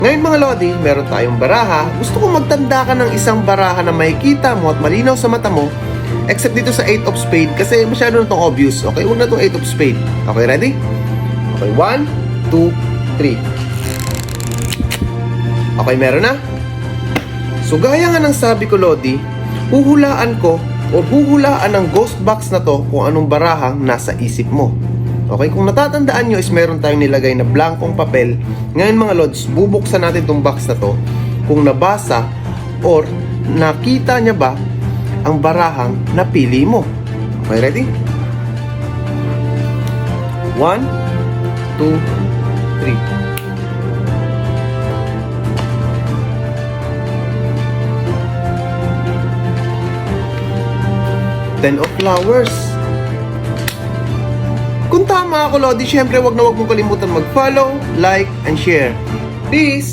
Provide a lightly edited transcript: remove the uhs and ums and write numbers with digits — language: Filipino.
Ngayon mga Lodi, meron tayong baraha. Gusto ko magtanda ka ng isang baraha na makikita mo at malinaw sa mata mo. Except dito sa 8 of spade kasi masyado na itong obvious. Okay, huwag na itong 8 of spade. Okay, ready? Okay, 1, 2, 3. Okay, meron na? So gaya nga ng sabi ko Lodi, huhulaan ko o huhulaan ng ghost box na to kung anong barahang nasa isip mo. Okay, kung natatandaan nyo is meron tayong nilagay na blankong papel. Ngayon mga Lods, bubuksan natin itong box na to kung nabasa or nakita niya ba ang barahang napili mo. Okay, ready? 1, 2, 3. 10 of flowers. Kung tama ako, Lodi, syempre wag na wag mong kalimutan mag-follow, like, and share. Peace!